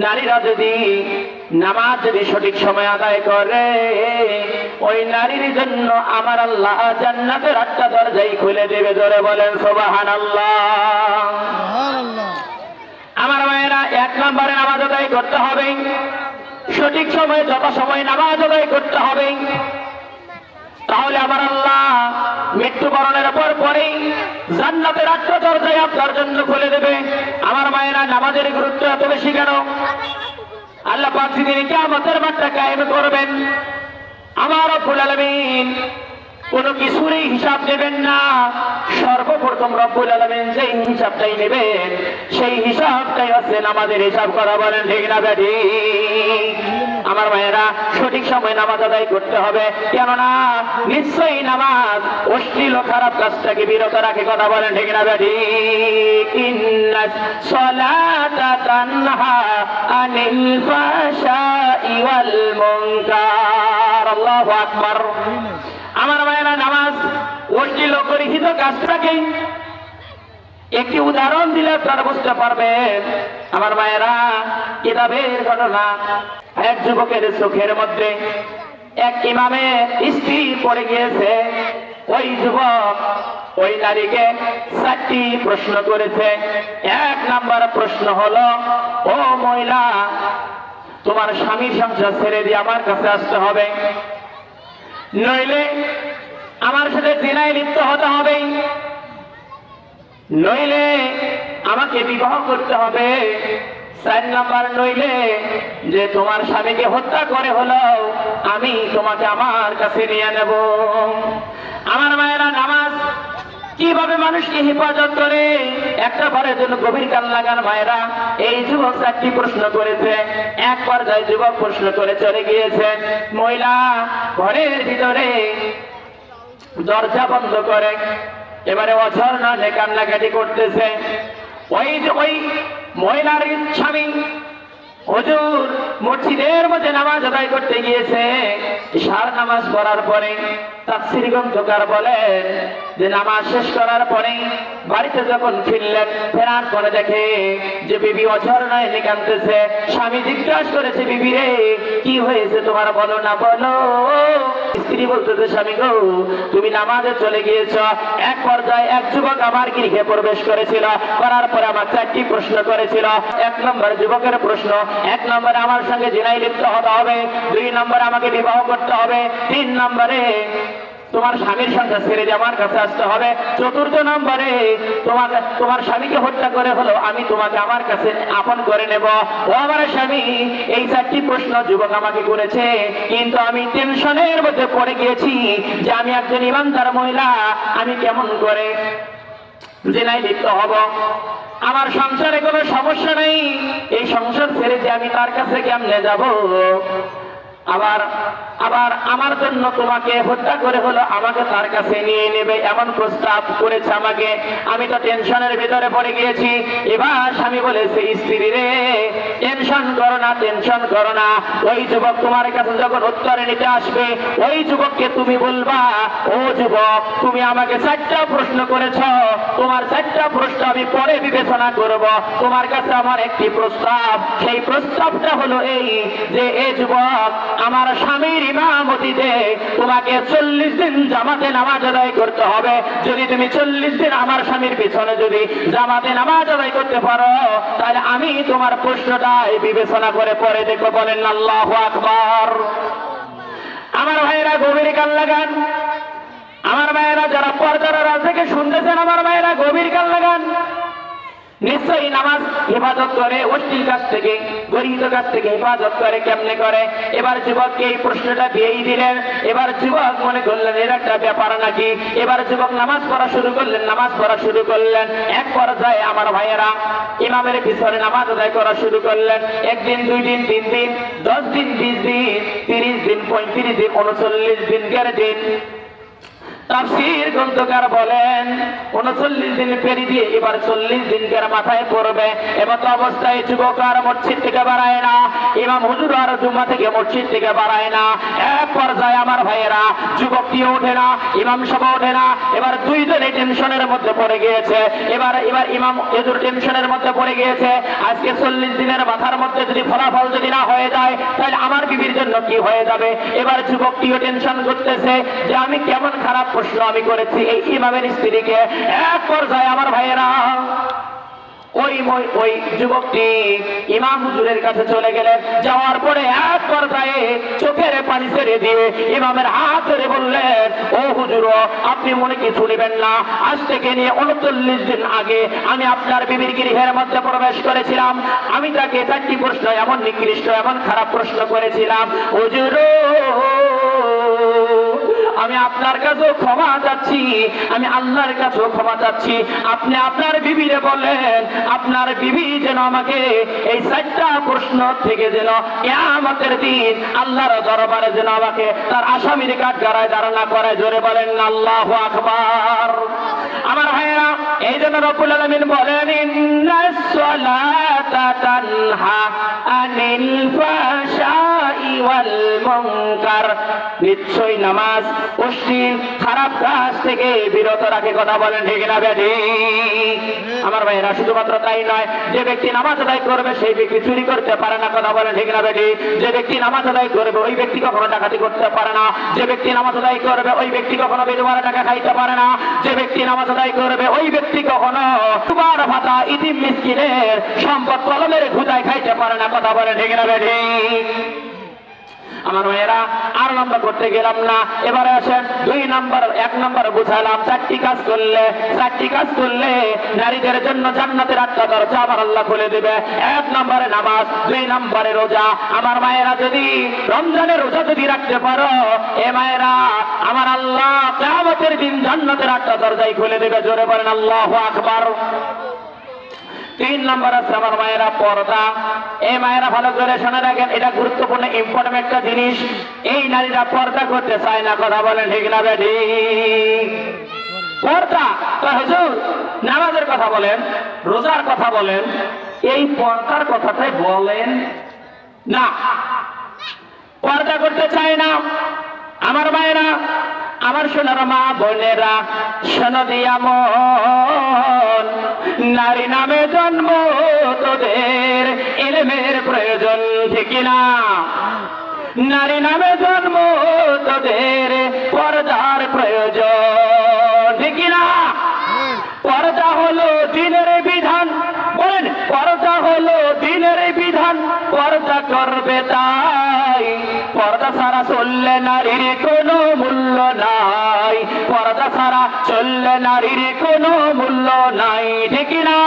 নারীরা যদি নামাজ যদি সঠিক সময় আদায় করে, ওই নারীর জন্য আমার আল্লাহ জান্নাতের 8টা দরজাই খুলে দেবে। জোরে বলেন সুবহানাল্লাহ। আমার মায়েরা, 1 নম্বরে নামাজ আদায় করতে হবে, সঠিক সময়ে যথা সময় নামাজ আদায় করতে হবে। তাহলে আমার আল্লাহ মৃত্যুবরণের পরেই জান্নাতের 8টা দরজায় আপনার জন্য খুলে দেবে। আমার মায়েরা, নামাজের গুরুত্ব এত বেশি কেন? আল্লাহ পাক যেদিন কিয়ামতের মাঠটা কায়েম করবেন, আমার রব্বুল আলামিন কোনো কিছুরই হিসাব নেবেন না। সর্বপ্রথম রব্বুল আলামিন যেই হিসাবটাই নেবেন, সেই হিসাবটাই হচ্ছে নামাজের হিসাব করা। বলেন ঠিক না বেঠিক? আমার ভাইয়েরা, সঠিক সময় নামাজ আদায় করতে হবে, কেননা নিশ্চয়ই নামাজ অশ্লীল ও খারাপ কাজটাকে বিরত রাখে। কথা বলেন ঠিক না বেঠিক? ইন্নাস সালাতা তানহা আনিল ফাহশাই ওয়াল মুনকার। আল্লাহু আকবার। আমার ভাইয়েরা, নামাজ অশ্লীল ও গর্হিত কাজটাকে একটি উদাহরণ দিলে আপনারা বুঝতে পারবেন। আমার মায়েরা, কিতাবের ঘটনা, এক যুবকের চোখের মধ্যে এক ইমামের স্ত্রী পড়ে গিয়েছে। ওই যুবক ওই নারীকে 4টি প্রশ্ন করেছে। 1 নম্বর প্রশ্ন হলো, ও মহিলা, তোমার স্বামীর সংসার ছেড়ে দিয়ে আমার কাছে আসতে হবে, নইলে আমার সাথে জিনায় লিপ্ত হতে হবে, নইলে আমাকে বিবাহ করতে হবে। 4 নম্বর, নইলে যে তোমার স্বামীকে হত্যা করে হলো আমি তোমাকে আমার কাছে নিয়ে নেব। আমার মায়েরা, নামাজ কিভাবে মানুষকে হেফাজত করে, একটা বারের জন্য গভীর কান লাগান। মায়েরা, এই যুবক 4টি প্রশ্ন করেছে। এক পর্যায়ে যুবক প্রশ্ন করে চলে গিয়েছে। মহিলা ঘরের ভিতরে দরজা বন্ধ করে এবারে অঝর না কান্নাকাটি করতেছে। ওই মহিলার স্বামী হুজুর মসজিদের মধ্যে নামাজ আদায় করতে গিয়েছে। ইশার নামাজ পড়ার পরে তাফসীর গ্রন্থকার বলেন যে নামাজ শেষ করার পরে বাড়িতে যখন ফিরলেন, ফেরার পরে দেখে যে বিবি অঝর নয় কাঁদতেছে। স্বামী জিজ্ঞাসা করেছে, বিবি রে, কি হয়েছে তোমার, বলো না বলো। স্ত্রী বলতেছে, স্বামী গো, তুমি নামাজে চলে গিয়েছ। এক পর্যায়ে এক যুবক আমার গৃহে প্রবেশ করেছিল, করার পরে আমার 4টি প্রশ্ন করেছিল। 1 নম্বর যুবকের প্রশ্ন, 1 নম্বরে আমার সঙ্গে জিনায় লিপ্ত হতে হবে, 2 নম্বরে আমাকে বিবাহ করতে হবে, 3 নম্বরে তোমার স্বামীর সংসার ছেড়ে দিয়ে আমার কাছে আসতে হবে, 4র্থ নম্বরে তোমার স্বামীকে হত্যা করে হলো আমি তোমাকে আমার কাছে আপন করে নেব। ও আমার স্বামী, এই 4টি প্রশ্ন যুবক আমাকে করেছে, কিন্তু আমি টেনশনের মধ্যে পড়ে গিয়েছি যে আমি একজন ইমানদার মহিলা, আমি কেমন করে জিনায় লিপ্ত হব? আমার সংসারে কোনো সমস্যা নেই, এই সংসার ছেড়ে যে আমি তার কাছে কেমনে যাব? আবার আমার জন্য তোমাকে হত্যা করে হলো আমাকে তার কাছে নিয়ে নেবে, এমন প্রস্তাব করেছে আমাকে। আমি তো টেনশনের ভিতরে পড়ে গিয়েছি। এবার স্বামী বলেছে, স্ত্রী রে, টেনশন করো না, টেনশন করো না। ওই যুবক তোমার কাছে যখন উত্তরে নিতে আসবে, ওই যুবককে তুমি বলবা, ও যুবক, তুমি আমাকে 4টা প্রশ্ন করেছ, তোমার 4টা প্রশ্ন আমি পরে বিবেচনা করব। তোমার কাছে আমার একটি প্রস্তাব, সেই প্রস্তাবটা হলো এই যে, এ যুবক, আমার স্বামীর ইমামতিতে তোমাকে 40 দিন জামাতে নামাজ আদায় করতে হবে। যদি তুমি 40 দিন আমার স্বামীর পিছনে যদি জামাতে নামাজ আদায় করতে পারো, তাহলে আমি তোমার প্রশ্নটাই বিবেচনা করে পরে দেখো। বলেন আল্লাহু আকবার। আমার ভাইয়েরা, গভীর কান লাগান। আমার ভাইয়েরা, যারা পর্দার আড়াল থেকে শুনতেছেন, আমার ভাইয়েরা গভীর কান লাগান। নিশ্চয়ই নামাজ হেফাজত করে অশ্লীল কাজ থেকে, গর্হিত কাজ থেকে হেফাজত করে। কেমনে করে? এবার যুবককে এই প্রশ্নটা দিয়েই দিলেন। এবার যুবক মনে করলেন এর একটা ব্যাপার নাকি। এবার যুবক নামাজ পড়া শুরু করলেন। এক পর্যায়ে আমার ভাইয়েরা ইমামের পিছনে নামাজ আদায় করা শুরু করলেন। 1 দিন, 2 দিন, 3 দিন, 10 দিন, 20 দিন, 30 দিন, 35 দিন, 39 দিন, 40 দিন। তাফসীর গ্রন্থকার বলেন 39 দিন পেরিয়ে দিয়ে এবার 40 দিনকার মাথায় পড়বে। এমত অবস্থায় যুবক আর মসজিদ থেকে বাড়ায় না, ইমাম হুজুর আর জুম্মা থেকে মসজিদ থেকে বাড়ায় না। এক পর্যায়ে আমার ভাইয়েরা যুবকটি ওঠে না, ইমাম সাহেব ওঠে না। এবার দুইজনে টেনশনের মধ্যে পড়ে গিয়েছে। এবার ইমাম হুজুর টেনশনের মধ্যে পড়ে গিয়েছে, আজকে 40 দিনের মাথার মধ্যে যদি ফলাফল যদি না হয়ে যায় তাহলে আমার বিবির জন্য কি হয়ে যাবে। এবার যুবকটিও টেনশন করতেছে যে আমি কেমন খারাপ প্রশ্ন আমি করেছি এই ইমামের স্ত্রীকে। এক পর্যায়ে আমার ভাইয়েরা ওই যুবকটি ইমাম হুজুরের কাছে চলে গেলেন। যাওয়ার পরে এক পর্যায়ে চোখের পানি ছেড়ে দিয়ে ইমামের হাত ধরে বললেন, ও হুজুর, আপনি মনে কিছু নেবেন না, আজ থেকে নিয়ে 39 দিন আগে আমি আপনার বিবির গৃহের মধ্যে প্রবেশ করেছিলাম। আমি তাকে 4টি প্রশ্ন এমন নিকৃষ্ট এমন খারাপ প্রশ্ন করেছিলাম। হুজুর, আমি আপনার কাছেও ক্ষমা চাচ্ছি, আমি আল্লাহর কাছেও ক্ষমা চাচ্ছি। আপনি আপনার বিবিরে বলেন আপনার বিবি যেন আমাকে এই 4টা প্রশ্ন থেকে যেন কিয়ামতের দিন আল্লাহর দরবারে যেন আমাকে তার আসামির কাঠগড়ায় দাঁড়ানো করে। জোরে বলেন আল্লাহু আকবার। আমার ভাইয়েরা, এই জন্য রব্বুল আলামিন বলেন, ইন্নাস সালাতা তানহা আনিল ফাহশাই ওয়াল মুনকার, নিশ্চয়ই নামাজ অশ্লীল খারাপ কাজ থেকে বিরত রাখে। কথা বলেন ঠিক না বেঠিক? আমার ভাইয়েরা, শুধুমাত্র তাই নয়, যে ব্যক্তি নামাজ আদায় করবে সেই ব্যক্তি চুরি করতে পারে না। কথা বলেন ঠিক না বেঠিক? যে ব্যক্তি নামাজ আদায় করবে ওই ব্যক্তি কখনো ডাকাতি করতে পারে না। যে ব্যক্তি নামাজ আদায় করবে ওই ব্যক্তি কখনো বিধবার টাকা খাইতে পারে না। যে ব্যক্তি নামাজ আদায় করবে ওই ব্যক্তি কখনো দুবার ভাতা ইতিম মিসকিনের সম্পদ কলমের ঘুদায় খাইতে পারে না। কথা বলেন ঠিক না বেঠিক? আমার মেয়েরা, আর লম্বা করতে গেলাম না, এবারে আসেন 2 নম্বর। 1 নম্বর বুঝালাম 4টি কাজ করলে নারীদের জন্য জান্নাতের 8টা দরজা আমার আল্লাহ খুলে দেবে। 1 নম্বরে নামাজ, 2 নম্বরে রোজা। আমার মায়েরা, যদি রমজানের রোজা যদি রাখতে পারো, এ মায়েরা, আমার আল্লাহ কিয়ামতের দিন জান্নাতের 8টা দরজাই খুলে দেবে। জোরে বলেন আল্লাহু আকবার। 3 নম্বর আছে আমার মায়েরা পর্দা। এই মায়েরা ভালো করে শুনে রাখেন, এটা গুরুত্বপূর্ণ ইম্পর্টেন্ট একটা জিনিস। এই নারীরা পর্দা করতে চায় না। কথা বলেন ঠিক না বেঠিক? পর্দা তো হুজুর নামাজের কথা বলেন, রোজার কথা বলেন, এই পর্দার কথাটাই বলেন না। পর্দা করতে চায় না। আমার মায়েরা, আমার সোনার মা বোনেরা, শোনো দিয়া মন, নারী নামে জন্ম তোদের ইলমের প্রয়োজন, ঠিক না? নারী নামে জন্ম তোদের পর্দার প্রয়োজন, ঠিক না? পর্দা হলো দ্বীনের বিধান। বলেন, পর্দা হলো দ্বীনের বিধান, পর্দা করবে তাই। পর্দা ছাড়া চললে নারীর কোনো মূল্য নাই। পর্দা ছাড়া চললে নারীর কোনো মূল্য নাই, ঠিক না?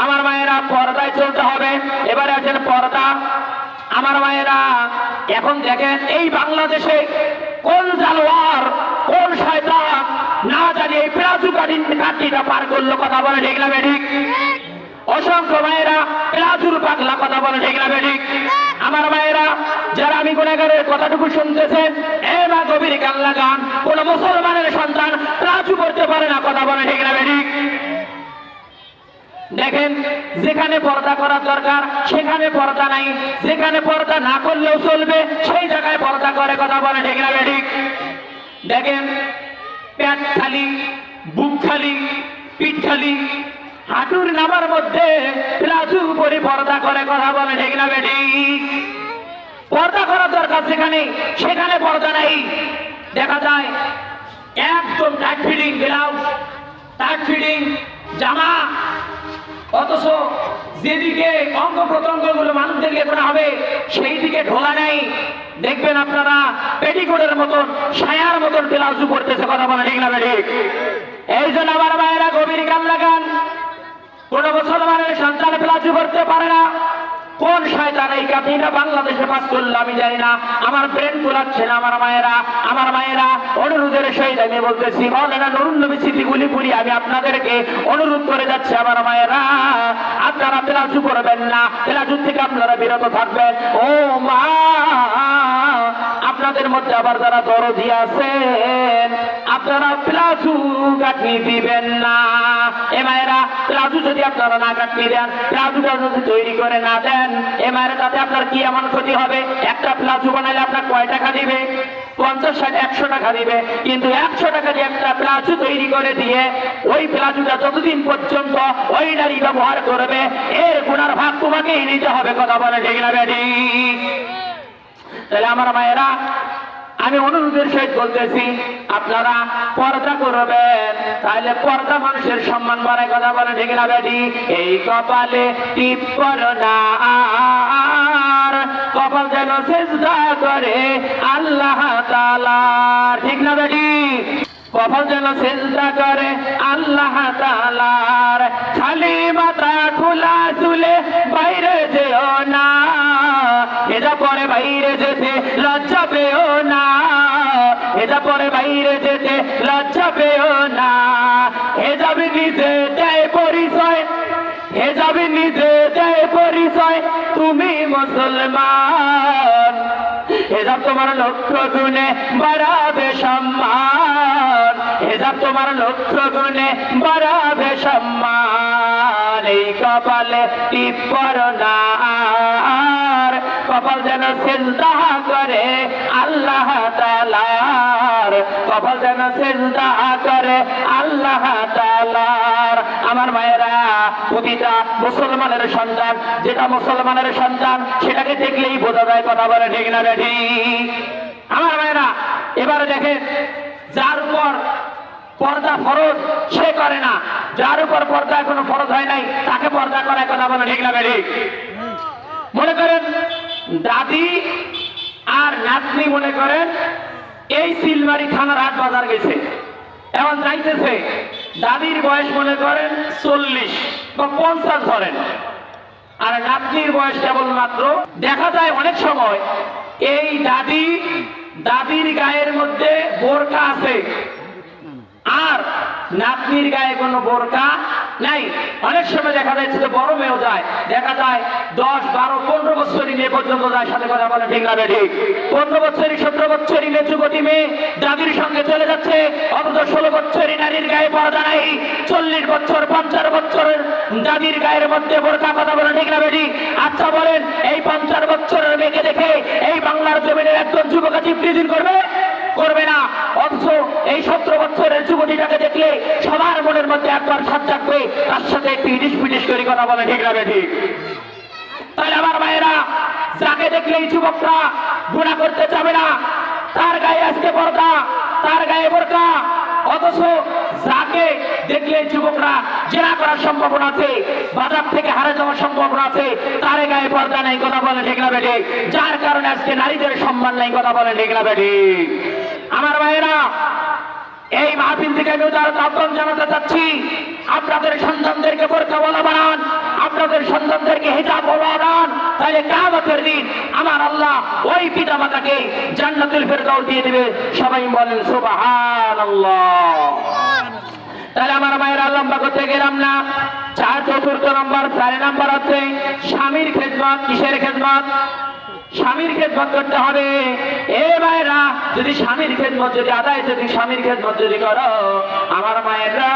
আমার মায়েরা, পর্দায় চলতে হবে। এবারে আছেন পর্দা। আমার মায়েরা, এখন দেখেন এই বাংলাদেশে কোন জানোয়ার, কোন শয়তান না জানি এই প্লাজু কাঠিটা পার করলো। কথা বলে ঠিক না বেঠিক? অসংখ্য মায়েরা প্লাজুর পাগলা। কথা বলে ঠিক না বেঠিক? আমার মায়েরা, যারা আমি গুনাহগারের কথাটুকু শুনতেছেন, এবার গভীর কান লাগান। কোন মুসলমানের সন্তান প্লাজু করতে পারে না। কথা বলে ঠিক না বেঠিক? দেখেন, যেখানে পর্দা করার দরকার সেখানে পর্দা নাই, যেখানে পর্দা না করলেও চলবে সেই জায়গায় পর্দা করে। কথা বলে ঠিক না বেঠিক? দেখেন, পেট খালি, বুক খালি, পিঠ খালি, হাঁটুর নামার মধ্যে প্লাজু পরে পর্দা করে। কথা বলে ঠিক না বেঠিক? পর্দা করার দরকার যেখানে সেখানে পর্দা নাই। দেখা যায় একদম tight fitting blouse, tight fitting জামা, অথচ যেদিকে অঙ্গ প্রত্যঙ্গ গুলো মানুষদেরকে করা হবে সেই দিকে ঢোলা নেই। দেখবেন আপনারা পেটিকোটের মতন, সায়ার মতন প্লাজু পড়তেছে। কথা বলে ঠিক না বেঠিক? এই জন্য আমার মায়েরা গভীর কান লাগান। কোন মুসলমানের সন্তান প্লাজু করতে পারে না। কোন শয়তান এই কাঠিটা বাংলাদেশে পাস করলো আমি জানি না। আমার ব্রেন কুলাচ্ছে না। আমার মায়েরা, অনুরোধের সহিত আমি বলতেছি, মাওলানা নুরুন নবী সিদ্দিকুল পুরি, আমি আপনাদেরকে অনুরোধ করে যাচ্ছি, আমার মায়েরা, আপনারা প্লাজু করবেন না, প্লাজু থেকে আপনারা বিরত থাকবেন। ও মা, আপনাদের আপনাদের মধ্যে আবার যারা দরজি আছেন, আপনারা প্লাজু কাটনি দিবেন না। এ মায়েরা, প্লাজু যদি আপনারা না কাটনি দেন, প্লাজুটা যদি তৈরি করে না দেন, এ মায়েরা, তাতে আপনার কি এমন ক্ষতি হবে? একটা প্লাজু বানাইলে আপনার কয় টাকা দিবে? 50, 60, 100 টাকা দিবে। কিন্তু 100 টাকা দিয়ে একটা প্লাজু তৈরি করে দিয়ে ওই প্লাজুটা যতদিন পর্যন্ত ওই নারী ব্যবহার করবে, এর গুনার ভাগ তোমাকেই নিতে হবে। কথা বলে ঠিক না বেটি? তাহলে আমার মায়েরা, আমি অনুরোধের সহিত বলতেছি, আপনারা পর্দা করবেন, তাহলে পর্দা মানুষের সম্মান বাড়ায়। কথা বলে ঠিক না বেটি? এই কপালে টিপ পড়ো না আর, কপাল যেন সেজদা করে আল্লাহ তাআলা। ঠিক না বেটি? কপাল যেন সেজদা করে আল্লাহ তাআলার। খালি মাথা খোলা চুলে বাইরে যেও না, হেজা পরে বাইরে যেতে লজ্জা পেও না, হেজা পরে বাইরে যেতে লজ্জা পেও না। হেজাবি নিজে দেয় পরিচয়, হেজাবি নিজে দেয় পরিচয় তুমি মুসলমান। হেজাব তোমার লক্ষ গুণে বাড়াবে সম্মান, হেজাব তোমার লক্ষ গুণে বাড়াবে সম্মান। এই কপালে টিপ পড়ো না আর, কপাল যেন সেজদা করে আল্লাহ তাআলার, কপাল যেন সেজদা করে আল্লাহ তাআলার। আমার মায়েরা, প্রতিটা মুসলমানের সন্তান, যেটা মুসলমানের সন্তান সেটাকে দেখলেই বোঝা যায়। কথা বলে ঠিক না বেঠি? আমার মায়েরা, এবারে দেখেন, যার উপর পর্দা ফরজ সে করে না, যার উপর পর্দা এখনো ফরজ হয় নাই তাকে পর্দা করায়। কথা বলে ঠিক না বেঠি? মনে করেন দাদি আর নাতনি, মনে করেন এই সিলমারি থানার হাট বাজার গেছে, এখন যাইতেছে, দাদির বয়স মনে করেন 40 বা 50 ধরেন, আর নাতনির বয়স কেবলমাত্র। দেখা যায় অনেক সময় এই দাদির গায়ের মধ্যে বোরকা আছে আর নাতনির গায়ে কোনো বোরকা নাই। অনেক সময় দেখা যাচ্ছে যে বড় মেয়েও যায়, দেখা যায় 10, 12, 15 বছরই মেয়ে পর্যন্ত যায়। সাথে কথা বলে ঠিক না বেঠিক? 15 বছরই 17 বছরই মেয়ে, যুবতী মেয়ে দাদির সঙ্গে চলে যাচ্ছে, অথচ 16 বছরই নারীর গায়ে পর্দা নাই, 40 বছর 50 বছরের দাদির গায়ের মধ্যে বোরকা। কথা বলে ঠিক না বেঠিক? আচ্ছা বলেন, এই 50 বছরের মেয়েকে দেখে এই বাংলার জমিনের একজন যুবক চিত্রিত করবে? করবে না। অথচ এই 17 বছরের যুবতীটাকে দেখলে সবার মনের মধ্যে একবার সাথ থাকবে, তার সাথে একটু ইটিস পিটিস করে কথা বলে ঠিক না বেঠিক? তাহলে আমার মায়েরা, যাকে দেখলেই যুবকরা গুনাহ করতে যাবে না, তার গায়ে আজকে পর্দা, তার গায়ে বোরকা, অথচ যাকে দেখলে যুবকরা জেনা করার সম্ভাবনা আছে, বাজার থেকে হারে যাওয়ার সম্ভাবনা আছে, তার গায়ে পর্দা নেই। কথা বলে ঠিক না বেঠিক? যার কারণে আজকে নারীদের সম্মান নেই। কথা বলে ঠিক না বেঠিক? আমার ভাইয়েরা, এই মাহফিল থেকে আমি উদার আহ্বান জানাতে চাচ্ছি, আপনাদের সন্তানদেরকে বোরকাওয়ালা বানান, আপনাদের সন্তানদেরকে হিজাবওয়ালা বানান, তাহলে কিয়ামতের দিন আমার আল্লাহ ওই পিতা মাতাকে জান্নাতুল ফেরদাউস দিয়ে দিবে। সবাই বলেন সুবহানাল্লাহ। তাহলে আমার মায়েরা, লম্বা করতে গেলাম না। 4 নম্বর 4 নম্বর হচ্ছে স্বামীর খেদমত। কিসের খেদমত? স্বামীর খেদমত করতে হবে। এ মায়েরা, যদি স্বামীর খেদমত যদি আদায়, যদি স্বামীর খেদমত যদি করো, আমার মায়েরা,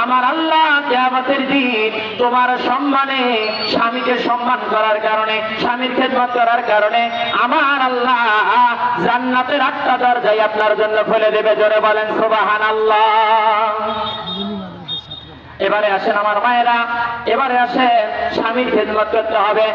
আমার আল্লাহ কিয়ামতের দিন তোমার সম্মানে, স্বামীকে সম্মান করার কারণে, স্বামীর খেদমত করার কারণে আমার আল্লাহ জান্নাতের 8টা দরজা আপনার জন্য খুলে দেবে। জোরে বলেন সুবহানাল্লাহ। এবারে আসেন আমার মায়েরা, এবারে আসেন স্বামীর খেদমত করতে হবে।